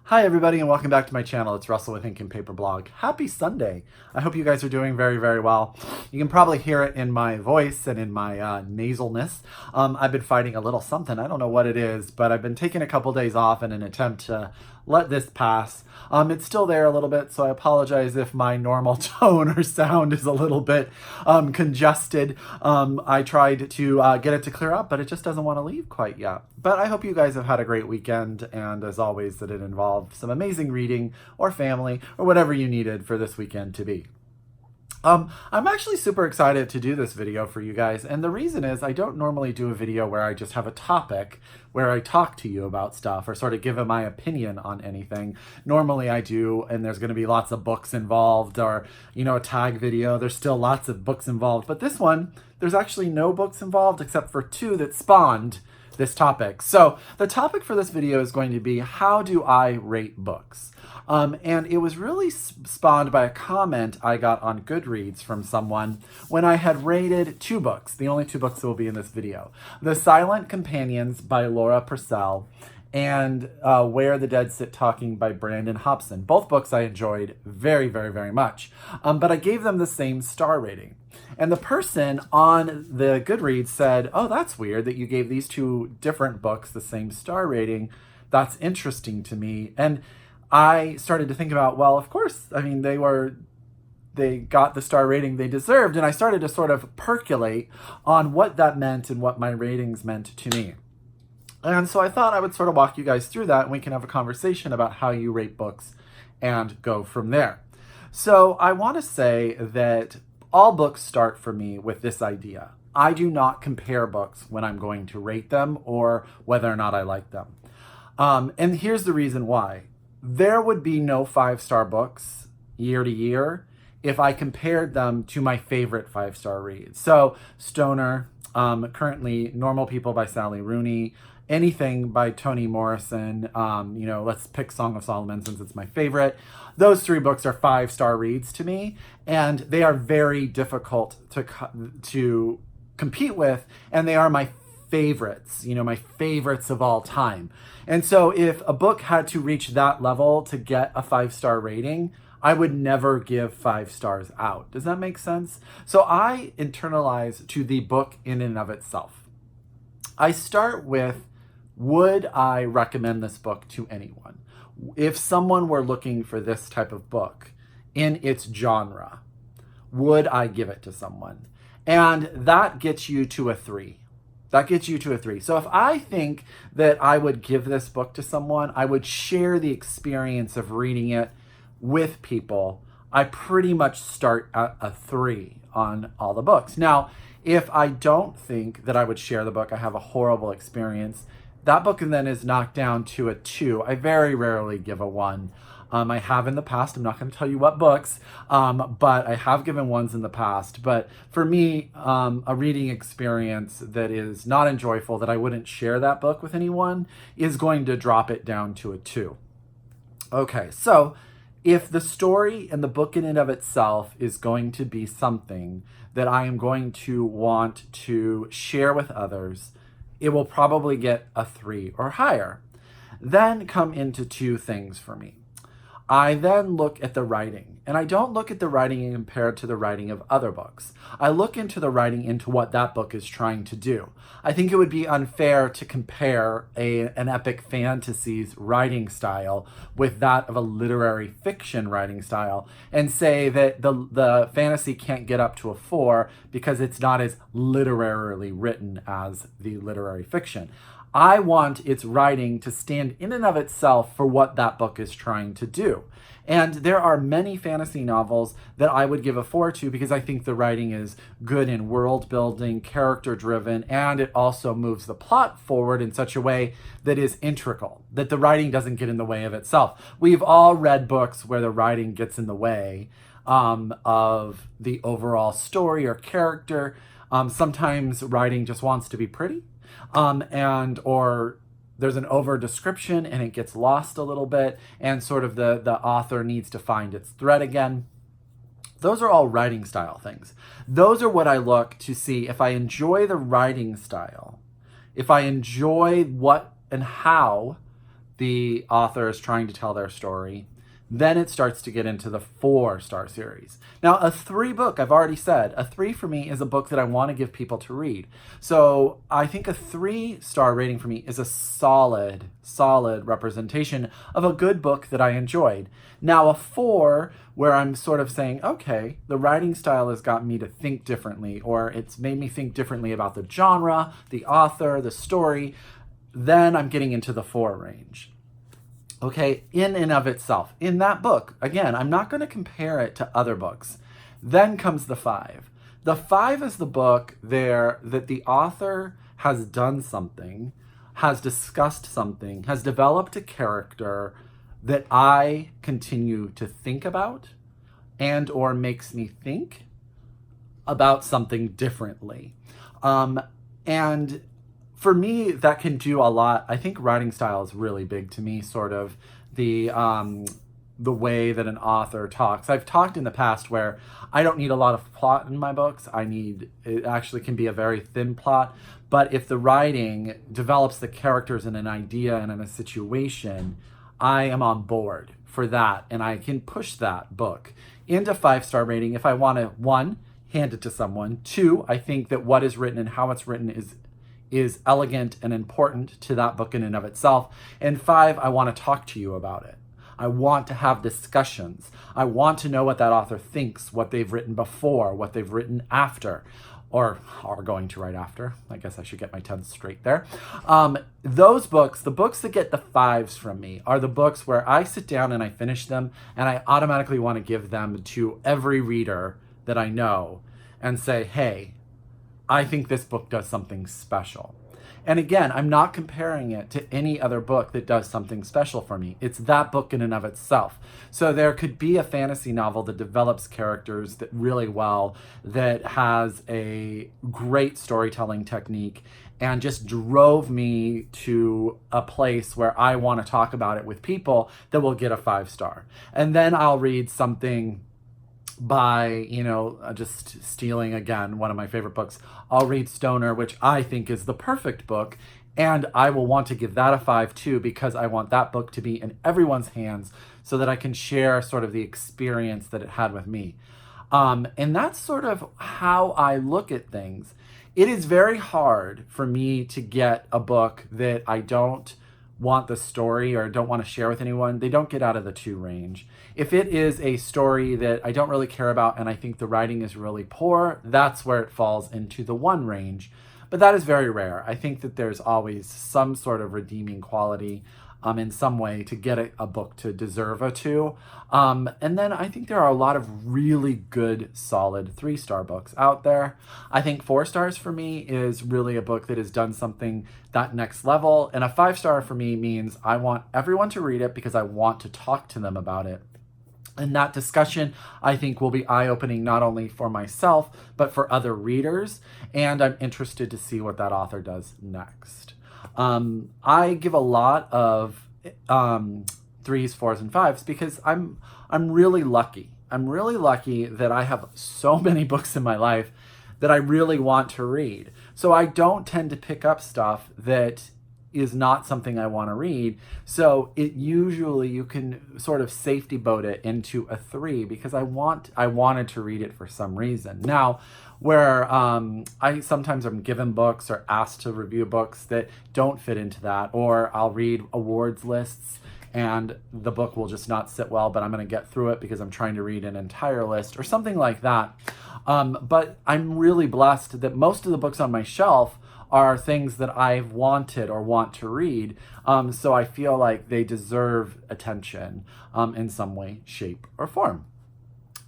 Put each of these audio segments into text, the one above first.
Hi everybody and welcome back to my channel. It's Russell with Ink and Paper Blog. Happy Sunday. I hope you guys are doing very, very well. You can probably hear it in my voice and in my nasalness. I've been fighting a little something. I don't know what it is, but I've been taking a couple days off in an attempt to let this pass. It's still there a little bit, so I apologize if my normal tone or sound is a little bit congested. I tried to get it to clear up, but it just doesn't want to leave quite yet. But I hope you guys have had a great weekend, and as always, that it involved some amazing reading or family or whatever you needed for this weekend to be. I'm actually super excited to do this video for you guys, and the reason is I don't normally do a video where I just have a topic where I talk to you about stuff or sort of give my opinion on anything. Normally I do, and there's going to be lots of books involved, or, you know, a tag video. There's still lots of books involved, but this one, there's actually no books involved except for two that spawned this topic. So the topic for this video is going to be, how do I rate books? And it was really spawned by a comment I got on Goodreads from someone when I had rated two books, the only two books that will be in this video. The Silent Companions by Laura Purcell and Where the Dead Sit Talking by Brandon Hobson. Both books I enjoyed very, very, very much, but I gave them the same star rating. And the person on the Goodreads said, "Oh, that's weird that you gave these two different books the same star rating. That's interesting to me." And I started to think about, well, of course, I mean, they got the star rating they deserved. And I started to sort of percolate on what that meant and what my ratings meant to me. And so I thought I would sort of walk you guys through that, and we can have a conversation about how you rate books and go from there. So I want to say that all books start for me with this idea. I do not compare books when I'm going to rate them or whether or not I like them. And here's the reason why. There would be no 5-star books year to year if I compared them to my favorite 5-star reads. So Stoner, currently Normal People by Sally Rooney, anything by Toni Morrison, let's pick Song of Solomon since it's my favorite. Those three books are 5-star reads to me, and they are very difficult to compete with, and they are my favorites, my favorites of all time. And so if a book had to reach that level to get a 5-star rating, I would never give 5 stars out. Does that make sense? So I internalize to the book in and of itself. I start with, would I recommend this book to anyone? If someone were looking for this type of book in its genre, would I give it to someone? And that gets you to a 3. That gets you to a 3. So if I think that I would give this book to someone, I would share the experience of reading it with people, I pretty much start at a 3 on all the books. Now, if I don't think that I would share the book, I have a horrible experience, that book then is knocked down to a 2. I very rarely give a 1. I have in the past. I'm not going to tell you what books, but I have given ones in the past. But for me, a reading experience that is not enjoyable, that I wouldn't share that book with anyone, is going to drop it down to a 2. Okay, so if the story and the book in and of itself is going to be something that I am going to want to share with others, it will probably get a 3 or higher. Then come into two things for me. I then look at the writing, and I don't look at the writing and compare it to the writing of other books. I look into the writing into what that book is trying to do. I think it would be unfair to compare an epic fantasy's writing style with that of a literary fiction writing style and say that the fantasy can't get up to a 4 because it's not as literarily written as the literary fiction. I want its writing to stand in and of itself for what that book is trying to do. And there are many fantasy novels that I would give a 4 to because I think the writing is good in world building, character driven, and it also moves the plot forward in such a way that is integral, that the writing doesn't get in the way of itself. We've all read books where the writing gets in the way of the overall story or character. Sometimes writing just wants to be pretty. Or there's an over description and it gets lost a little bit, and sort of the author needs to find its thread again. Those are all writing style things. Those are what I look to see if I enjoy the writing style, if I enjoy what and how the author is trying to tell their story. Then it starts to get into the 4-star series. Now, a 3 book, I've already said, a 3 for me is a book that I want to give people to read. So I think a 3-star rating for me is a solid representation of a good book that I enjoyed. Now, a 4, where I'm sort of saying, okay, the writing style has got me to think differently, or it's made me think differently about the genre, the author, the story, then I'm getting into the 4 range. Okay, in and of itself. In that book, again, I'm not going to compare it to other books. Then comes the 5. The 5 is the book there that the author has done something, has discussed something, has developed a character that I continue to think about and or makes me think about something differently. And for me, that can do a lot. I think writing style is really big to me, sort of the way that an author talks. I've talked in the past where I don't need a lot of plot in my books. It actually can be a very thin plot. But if the writing develops the characters in an idea and in a situation, I am on board for that. And I can push that book into 5-star rating if I want to, 1, hand it to someone. 2, I think that what is written and how it's written is elegant and important to that book in and of itself. And 5, I want to talk to you about it. I want to have discussions. I want to know what that author thinks, what they've written before, what they've written after, or are going to write after. I guess I should get my tense straight there. Those books, the books that get the 5s from me, are the books where I sit down and I finish them, and I automatically want to give them to every reader that I know and say, hey, I think this book does something special. And again, I'm not comparing it to any other book that does something special for me. It's that book in and of itself. So there could be a fantasy novel that develops characters that really well, that has a great storytelling technique, and just drove me to a place where I want to talk about it with people, that will get a 5-star. And then I'll read something by, just stealing again one of my favorite books. I'll read Stoner, which I think is the perfect book, and I will want to give that a 5 too, because I want that book to be in everyone's hands so that I can share sort of the experience that it had with me. And that's sort of how I look at things. It is very hard for me to get a book that I don't want the story or don't want to share with anyone. They don't get out of the 2 range. If it is a story that I don't really care about and I think the writing is really poor, that's where it falls into the 1 range. But that is very rare. I think that there's always some sort of redeeming quality in some way to get a book to deserve a 2. And then I think there are a lot of really good, solid 3-star books out there. I think 4 stars for me is really a book that has done something that next level. And a 5-star for me means I want everyone to read it because I want to talk to them about it. And that discussion, I think, will be eye-opening not only for myself, but for other readers. And I'm interested to see what that author does next. I give a lot of 3s, 4s, and 5s because I'm really lucky. I'm really lucky that I have so many books in my life that I really want to read. So I don't tend to pick up stuff that is not something I want to read. So you can sort of safety boat it into a 3 because I wanted to read it for some reason. Now, where I sometimes am given books or asked to review books that don't fit into that, or I'll read awards lists and the book will just not sit well, but I'm going to get through it because I'm trying to read an entire list or something like that. But I'm really blessed that most of the books on my shelf are things that I've wanted or want to read. So I feel like they deserve attention in some way, shape, or form.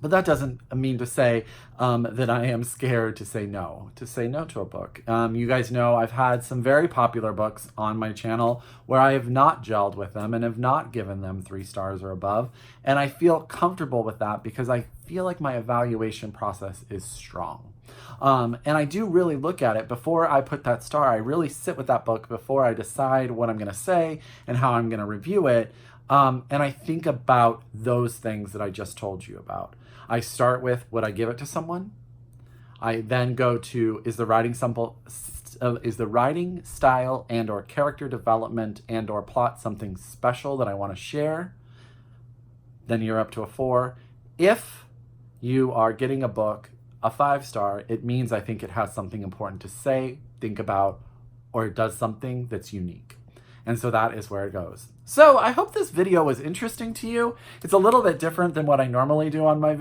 But that doesn't mean to say that I am scared to say no to a book. You guys know I've had some very popular books on my channel where I have not gelled with them and have not given them 3 stars or above. And I feel comfortable with that because I feel like my evaluation process is strong. And I do really look at it before I put that star. I really sit with that book before I decide what I'm going to say and how I'm going to review it. And I think about those things that I just told you about. I start with, would I give it to someone? I then go to, is the writing is the writing style and or character development and or plot something special that I want to share, then you're up to a 4. If you are getting a book a 5-star, it means I think it has something important to say, think about, or it does something that's unique. And so that is where it goes. So I hope this video was interesting to you. It's a little bit different than what I normally do on my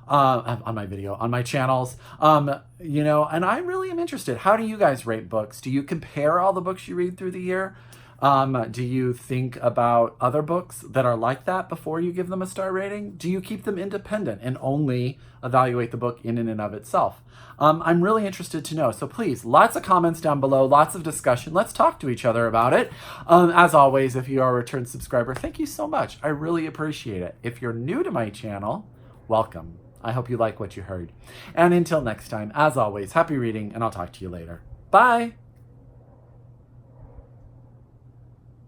on my channels. You know, and I really am interested. How do you guys rate books? Do you compare all the books you read through the year? Do you think about other books that are like that before you give them a star rating? Do you keep them independent and only evaluate the book in and of itself? I'm really interested to know. So please, lots of comments down below, lots of discussion. Let's talk to each other about it. As always, if you are a return subscriber, thank you so much. I really appreciate it. If you're new to my channel, welcome. I hope you like what you heard. And until next time, as always, happy reading, and I'll talk to you later. Bye.